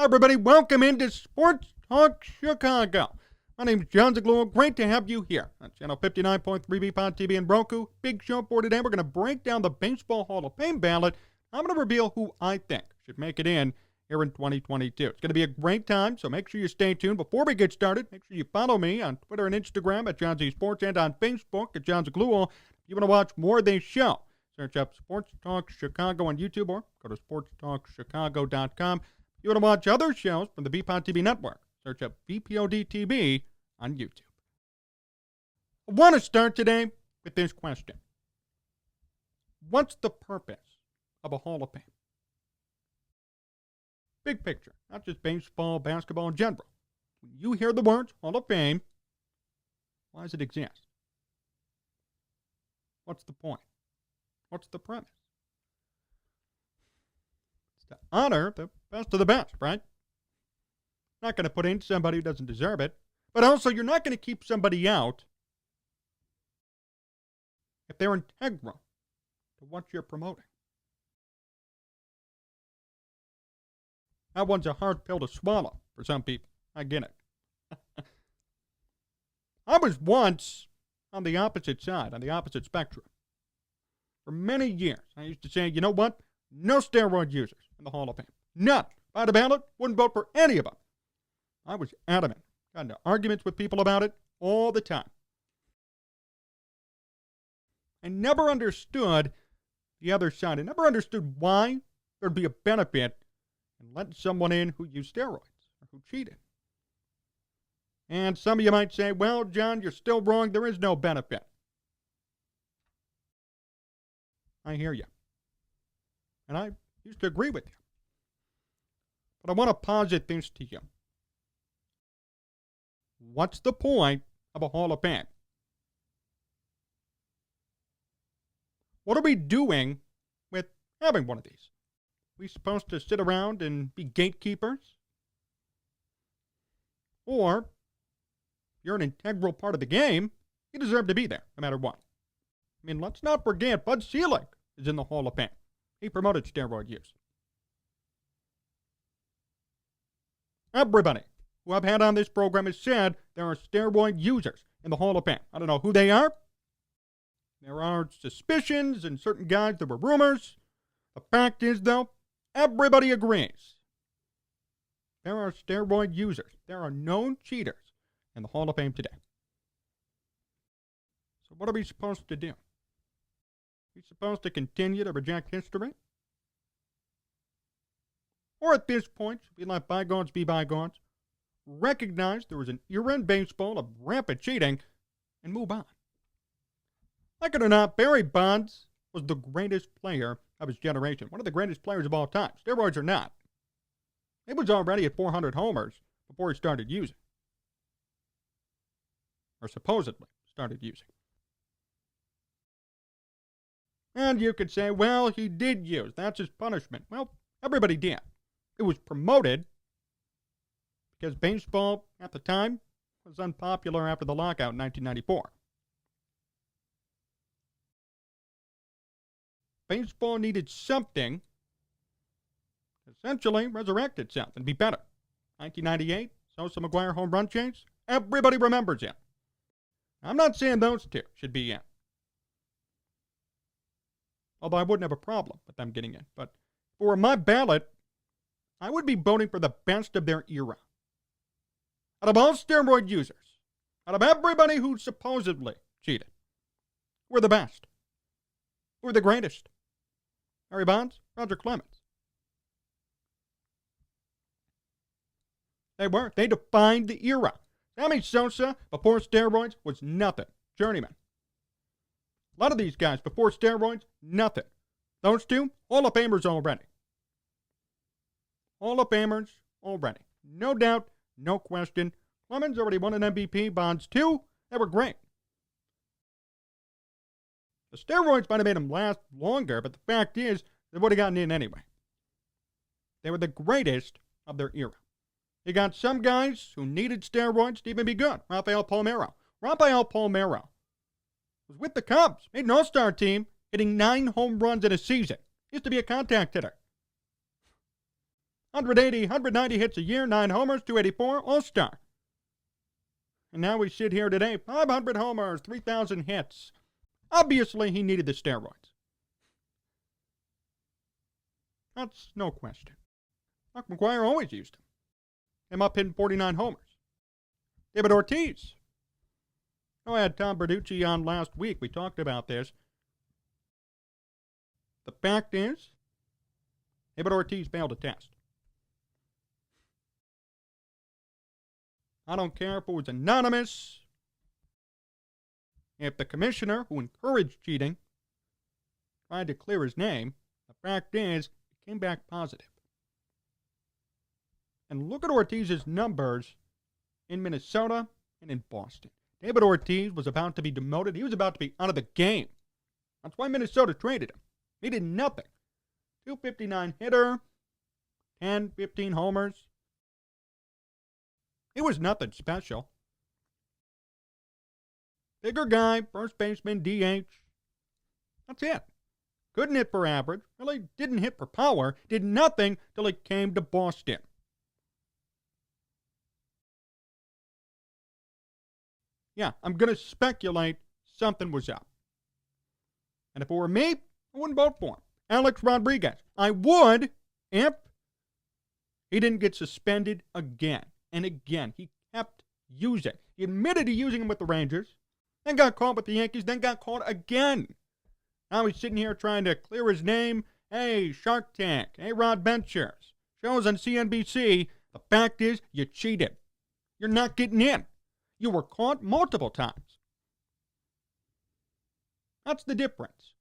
Hi, everybody. Welcome into Sports Talk Chicago. My name is Jon Zaghloul. Great to have you here on Channel 59.3 BPOD TV and Roku. Big show for today. We're going to break down the Baseball Hall of Fame ballot. I'm going to reveal who I think should make it in here in 2022. It's going to be a great time, so make sure you stay tuned. Before we get started, make sure you follow me on Twitter and Instagram at Jon Z Sports and on Facebook at Jon Zaghloul. If you want to watch more of this show, search up Sports Talk Chicago on YouTube or go to sportstalkchicago.com. If you want to watch other shows from the BPOD TV network, search up BPOD TV on YouTube. I want to start today with this question. What's the purpose of a Hall of Fame? Big picture, not just baseball, basketball in general. When you hear the words Hall of Fame, why does it exist? What's the point? What's the premise? It's to honor the best of the best, right? Not going to put in somebody who doesn't deserve it, but also you're not going to keep somebody out if they're integral to what you're promoting. That one's a hard pill to swallow for some people. I get it. I was once on the opposite side, on the opposite spectrum. For many years, I used to say, you know what? No steroid users in the Hall of Fame. None. By the ballot, wouldn't vote for any of them. I was adamant. Got into arguments with people about it all the time. I never understood the other side. I never understood why there'd be a benefit in letting someone in who used steroids or who cheated. And some of you might say, well, Jon, you're still wrong. There is no benefit. I hear you. And I used to agree with you. But I want to posit this to you. What's the point of a Hall of Fame? What are we doing with having one of these? Are we supposed to sit around and be gatekeepers? Or, you're an integral part of the game, you deserve to be there, no matter what. I mean, let's not forget, Bud Schilling is in the Hall of Fame. He promoted steroid use. Everybody who I've had on this program has said there are steroid users in the Hall of Fame. I don't know who they are. There are suspicions and certain guys there were rumors. The fact is, though, everybody agrees. There are steroid users. There are known cheaters in the Hall of Fame today. So what are we supposed to do? Are we supposed to continue to reject history? Or at this point, should we let bygones be bygones, recognize there was an era in baseball of rampant cheating, and move on? Like it or not, Barry Bonds was the greatest player of his generation, one of the greatest players of all time. Steroids or not. He was already at 400 homers before he started using. Or supposedly started using. And you could say, well, he did use. That's his punishment. Well, everybody did. It was promoted because baseball at the time was unpopular after the lockout in 1994. Baseball needed something to essentially resurrect itself and be better. 1998, Sosa McGuire home run chase. Everybody remembers it. I'm not saying those two should be in. Although I wouldn't have a problem with them getting in. But for my ballot, I would be voting for the best of their era. Out of all steroid users, out of everybody who supposedly cheated, we're the best. We're the greatest. Barry Bonds, Roger Clemens. They were. They defined the era. Sammy Sosa, before steroids, was nothing. Journeyman. A lot of these guys, before steroids, nothing. Those two, Hall of Famers already. Hall of Famers already. No doubt, no question. Clemens already won an MVP. Bonds, too. They were great. The steroids might have made them last longer, but the fact is, they would have gotten in anyway. They were the greatest of their era. You got some guys who needed steroids to even be good. Raphael Pomero. Raphael Pomero was with the Cubs, made an all-star team, hitting 9 home runs in a season. Used to be a contact hitter. 180, 190 hits a year, 9 homers, 284, all-star. And now we sit here today, 500 homers, 3,000 hits. Obviously, he needed the steroids. That's no question. Mark McGwire always used him. Came up hitting 49 homers. David Ortiz. I had Tom Bertucci on last week. We talked about this. The fact is, David Ortiz failed a test. I don't care if it was anonymous, if the commissioner who encouraged cheating tried to clear his name. The fact is, it came back positive. And look at Ortiz's numbers in Minnesota and in Boston. David Ortiz was about to be demoted. He was about to be out of the game. That's why Minnesota traded him. He did nothing. 259 hitter, 10, 15 homers. He was nothing special. Bigger guy, first baseman, DH. That's it. Couldn't hit for average. Really didn't hit for power. Did nothing till he came to Boston. Yeah, I'm going to speculate something was up. And if it were me, I wouldn't vote for him. Alex Rodriguez. I would if he didn't get suspended again and again. He kept using. He admitted to using him with the Rangers, then got caught with the Yankees, then got caught again. Now he's sitting here trying to clear his name. Hey, Shark Tank. Hey, Rod Ventures. Shows on CNBC. The fact is, you cheated. You're not getting in. You were caught multiple times. That's the difference.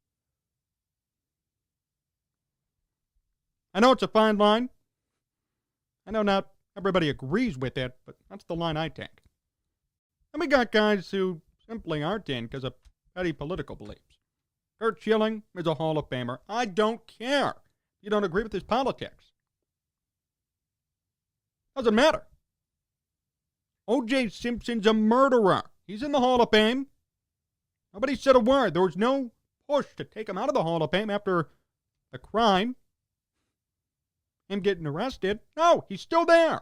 I know it's a fine line. I know not everybody agrees with it, but that's the line I take. And we got guys who simply aren't in because of petty political beliefs. Curt Schilling is a Hall of Famer. I don't care. You don't agree with his politics. Doesn't matter. O.J. Simpson's a murderer. He's in the Hall of Fame. Nobody said a word. There was no push to take him out of the Hall of Fame after the crime. Him getting arrested. No, he's still there.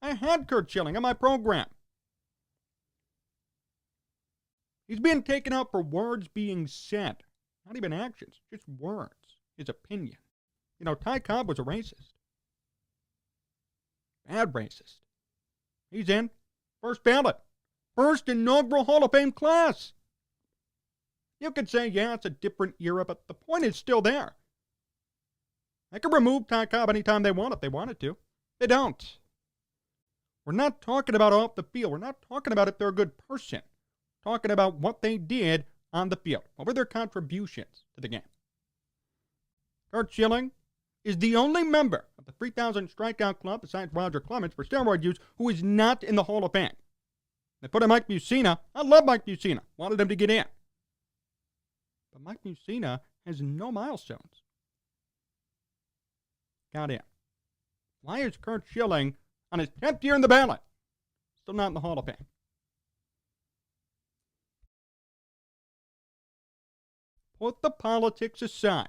I had Curt Schilling on my program. He's being taken out for words being said. Not even actions, just words. His opinion. You know, Ty Cobb was a racist. Bad racist. He's in. First ballot. First inaugural Hall of Fame class. You could say, yeah, it's a different era, but the point is still there. They can remove Ty Cobb anytime they want if they wanted to. They don't. We're not talking about off the field. We're not talking about if they're a good person. We're talking about what they did on the field. What were their contributions to the game? Curt Schilling is the only member of the 3,000 strikeout club, besides Roger Clemens, for steroid use, who is not in the Hall of Fame. They put in Mike Mussina. I love Mike Mussina. Wanted him to get in. But Mike Mussina has no milestones. Got in. Why is Curt Schilling on his 10th year in the ballot still not in the Hall of Fame? Put the politics aside.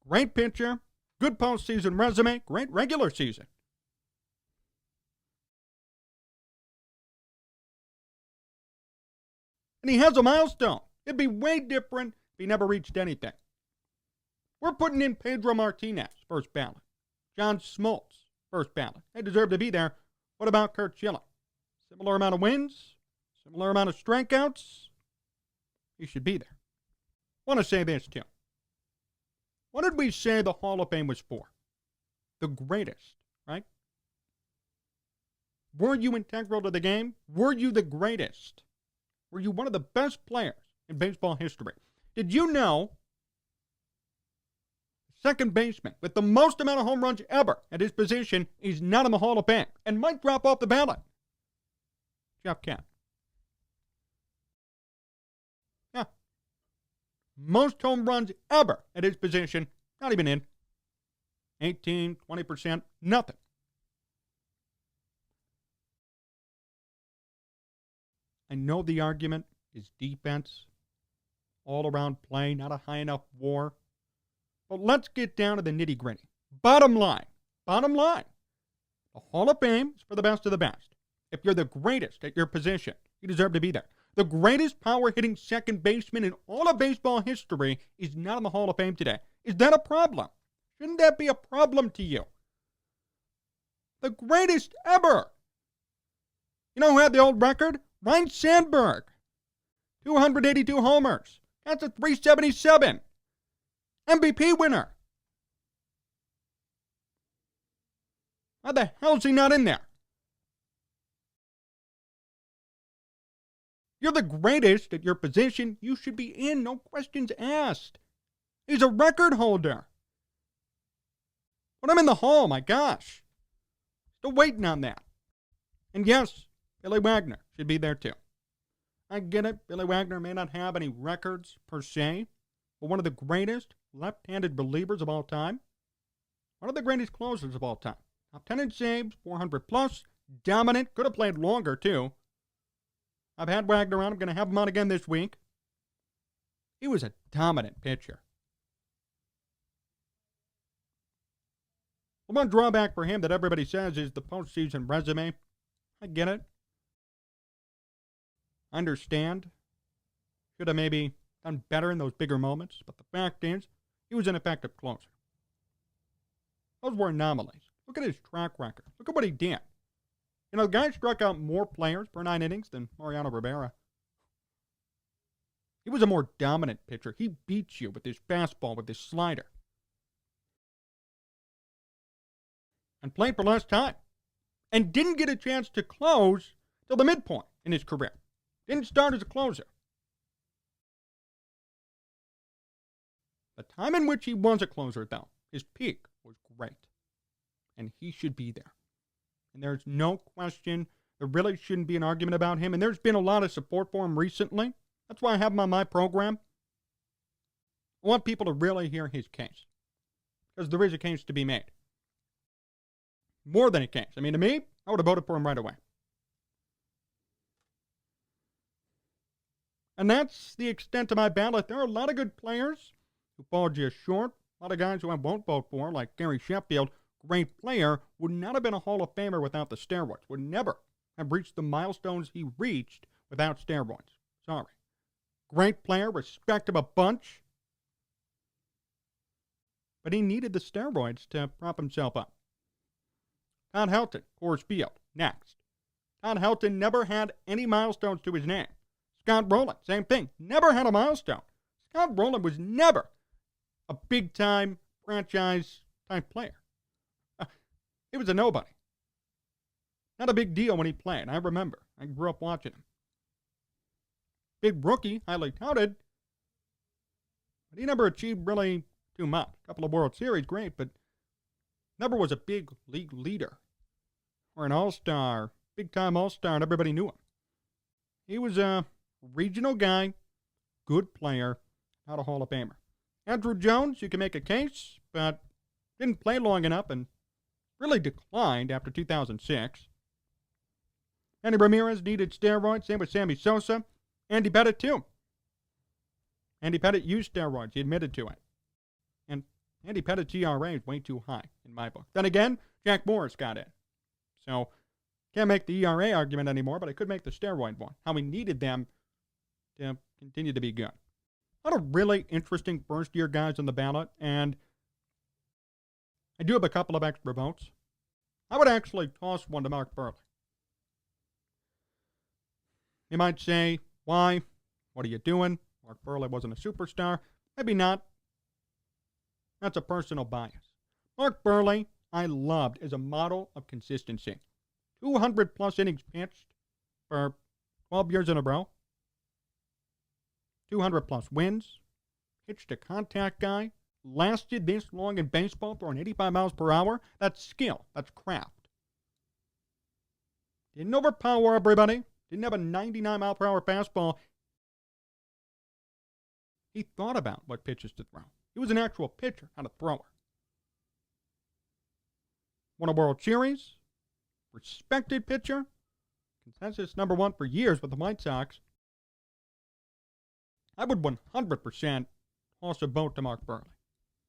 Great pitcher, good postseason resume, great regular season. And he has a milestone. It'd be way different if he never reached anything. We're putting in Pedro Martinez, first ballot. John Smoltz, first ballot. They deserve to be there. What about Curt Schilling? Similar amount of wins? Similar amount of strikeouts? He should be there. Want to say this, too. What did we say the Hall of Fame was for? The greatest, right? Were you integral to the game? Were you the greatest? Were you one of the best players in baseball history? Did you know the second baseman with the most amount of home runs ever at his position is not in the Hall of Fame and might drop off the ballot? Jeff Kent. Yeah. Most home runs ever at his position, not even in. 18, 20%, nothing. I know the argument is defense. all-around play, not a high enough WAR. But let's get down to the nitty-gritty. Bottom line. The Hall of Fame is for the best of the best. If you're the greatest at your position, you deserve to be there. The greatest power-hitting second baseman in all of baseball history is not in the Hall of Fame today. Is that a problem? Shouldn't that be a problem to you? The greatest ever. You know who had the old record? Ryne Sandberg. 282 homers. That's a 377. MVP winner. How the hell is he not in there? You're the greatest at your position. You should be in. No questions asked. He's a record holder. Put him in the Hall, my gosh. Still waiting on that. And yes, Billy Wagner should be there too. I get it. Billy Wagner may not have any records per se, but one of the greatest left-handed relievers of all time. One of the greatest closers of all time. Top 10 in saves, 400 plus, dominant. Could have played longer too. I've had Wagner on. I'm going to have him on again this week. He was a dominant pitcher. The one drawback for him that everybody says is the postseason resume. I get it. I understand. Should have maybe done better in those bigger moments. But the fact is, he was an effective closer. Those were anomalies. Look at his track record. Look at what he did. You know, the guy struck out more players per 9 innings than Mariano Rivera. He was a more dominant pitcher. He beats you with his fastball, with his slider. And played for less time. And didn't get a chance to close till the midpoint in his career. Didn't start as a closer. The time in which he was a closer, though, his peak was great. And he should be there. And there's no question, there really shouldn't be an argument about him. And there's been a lot of support for him recently. That's why I have him on my program. I want people to really hear his case. Because there is a case to be made. More than a case. I mean, to me, I would have voted for him right away. And that's the extent of my ballot. There are a lot of good players who fall just short. A lot of guys who I won't vote for, like Gary Sheffield, great player, would not have been a Hall of Famer without the steroids. Would never have reached the milestones he reached without steroids. Sorry. Great player, respect him a bunch. But he needed the steroids to prop himself up. Todd Helton, Coors Field, next. Todd Helton never had any milestones to his name. Scott Roland, same thing, never had a milestone. Scott Roland was never a big-time franchise-type player. He was a nobody. Not a big deal when he played. I remember. I grew up watching him. Big rookie, highly touted. But he never achieved really too much. A couple of World Series, great, but never was a big league leader. Or an all-star, big-time all-star, and everybody knew him. He was a regional guy, good player, not a Hall of Famer. Andrew Jones, you can make a case, but didn't play long enough and really declined after 2006. Andy Ramirez needed steroids, same with Sammy Sosa. Andy Pettitte, too. Andy Pettitte used steroids, he admitted to it. And Andy Pettitte's ERA is way too high, in my book. Then again, Jack Morris got in. So, can't make the ERA argument anymore, but I could make the steroid one. How we needed them to continue to be good. A lot of really interesting first-year guys on the ballot, and I do have a couple of extra votes. I would actually toss one to Mark Buehrle. You might say, why? What are you doing? Mark Buehrle wasn't a superstar. Maybe not. That's a personal bias. Mark Buehrle, I loved as a model of consistency. 200-plus innings pitched for 12 years in a row. 200-plus wins. Pitched a contact guy. Lasted this long in baseball, throwing 85 miles per hour. That's skill. That's craft. Didn't overpower everybody. Didn't have a 99-mile-per-hour fastball. He thought about what pitches to throw. He was an actual pitcher, not a thrower. Won a World Series. Respected pitcher. Consensus number one for years with the White Sox. I would 100% toss a vote to Mark Burley.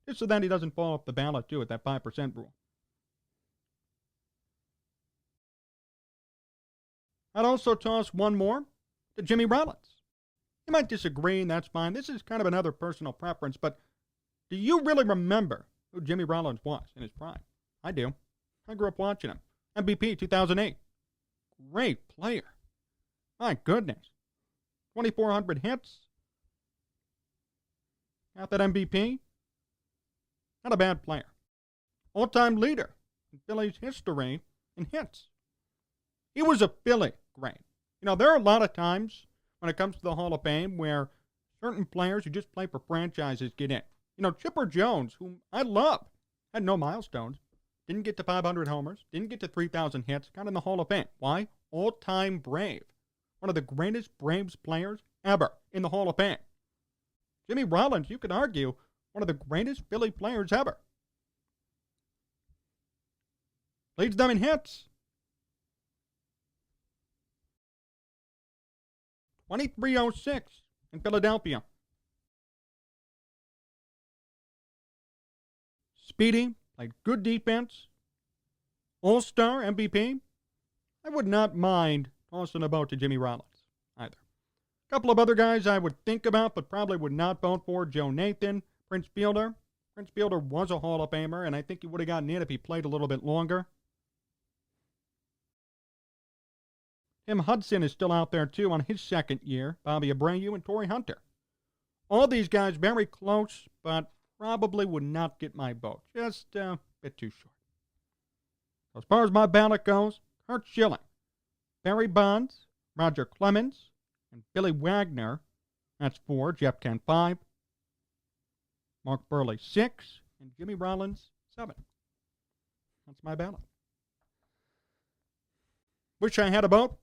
Just so that he doesn't fall off the ballot, too, at that 5% rule. I'd also toss one more to Jimmy Rollins. You might disagree, and that's fine. This is kind of another personal preference, but do you really remember who Jimmy Rollins was in his prime? I do. I grew up watching him. MVP 2008. Great player. My goodness. 2,400 hits. Got that MVP. Not a bad player. All-time leader in Phillies history in hits. He was a Philly great. You know, there are a lot of times when it comes to the Hall of Fame where certain players who just play for franchises get in. You know, Chipper Jones, whom I love, had no milestones, didn't get to 500 homers, didn't get to 3,000 hits, got in the Hall of Fame. Why? All-time Brave. One of the greatest Braves players ever in the Hall of Fame. Jimmy Rollins, you could argue, one of the greatest Philly players ever. Leads them in hits. 2306 in Philadelphia. Speedy, played good defense. All-Star MVP. I would not mind tossing a vote to Jimmy Rollins either. A couple of other guys I would think about but probably would not vote for. Joe Nathan, Prince Fielder. Prince Fielder was a Hall of Famer, and I think he would have gotten in if he played a little bit longer. Tim Hudson is still out there, too, on his second year. Bobby Abreu and Torrey Hunter. All these guys very close, but probably would not get my vote. Just a bit too short. As far as my ballot goes, Kurt Schilling, Barry Bonds, Roger Clemens, and Billy Wagner. That's 4. Jeff Kent, 5. Mark Burley, 6. And Jimmy Rollins, 7. That's my ballot. Wish I had a vote.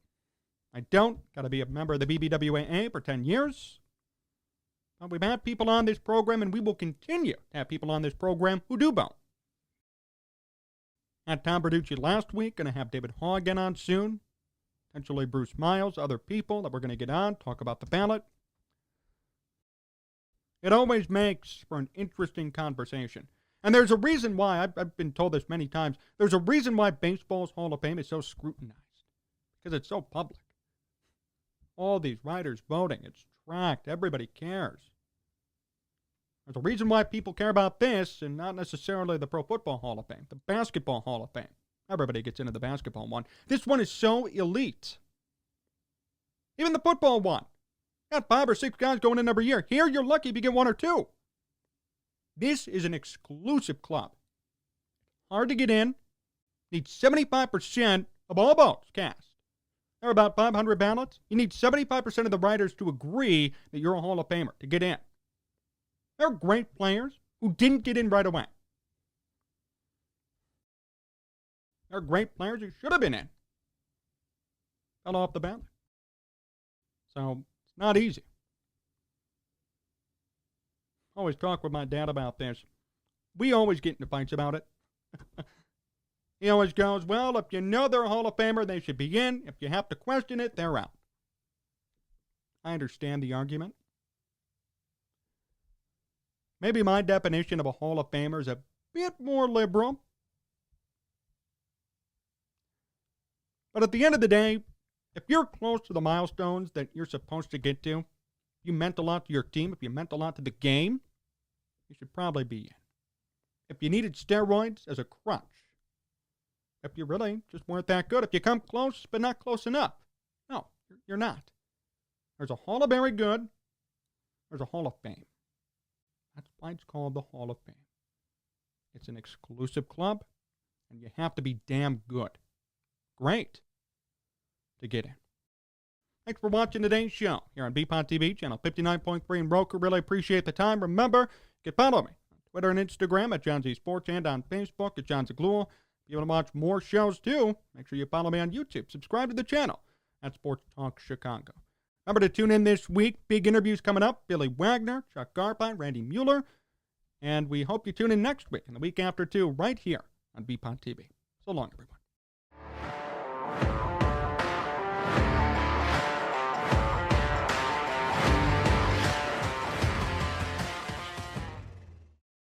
I don't. Got to be a member of the BBWAA for 10 years. But we've had people on this program, and we will continue to have people on this program who do vote. Had Tom Bertucci last week. Going to have David Haw again on soon. Potentially Bruce Miles, other people that we're going to get on, talk about the ballot. It always makes for an interesting conversation. And there's a reason why, I've been told this many times, there's a reason why baseball's Hall of Fame is so scrutinized. Because it's so public. All these writers voting, it's tracked, everybody cares. There's a reason why people care about this and not necessarily the Pro Football Hall of Fame, the Basketball Hall of Fame. Everybody gets into the basketball one. This one is so elite. Even the football one. Got 5 or 6 guys going in every year. Here, you're lucky if you get 1 or 2. This is an exclusive club. Hard to get in. Needs 75% of all votes cast. There are about 500 ballots. You need 75% of the writers to agree that you're a Hall of Famer to get in. There are great players who didn't get in right away. There are great players who should have been in. Fell off the ballot. So, it's not easy. I always talk with my dad about this. We always get into fights about it. He always goes, well, if you know they're a Hall of Famer, they should be in. If you have to question it, they're out. I understand the argument. Maybe my definition of a Hall of Famer is a bit more liberal. But at the end of the day, if you're close to the milestones that you're supposed to get to, if you meant a lot to your team, if you meant a lot to the game, you should probably be in. If you needed steroids as a crutch, if you really just weren't that good, if you come close but not close enough, no, you're not. There's a Hall of Very Good. There's a Hall of Fame. That's why it's called the Hall of Fame. It's an exclusive club, and you have to be damn good. Great to get in. Thanks for watching today's show here on BPOT TV, channel 59.3 in Roku. Really appreciate the time. Remember, you can follow me on Twitter and Instagram at Jon Z Sports and on Facebook at Jon Zaghloul. If you want to watch more shows too, make sure you follow me on YouTube. Subscribe to the channel at Sports Talk Chicago. Remember to tune in this week. Big interviews coming up. Billy Wagner, Chuck Garpine, Randy Mueller. And we hope you tune in next week and the week after too, right here on BPOT TV. So long, everyone.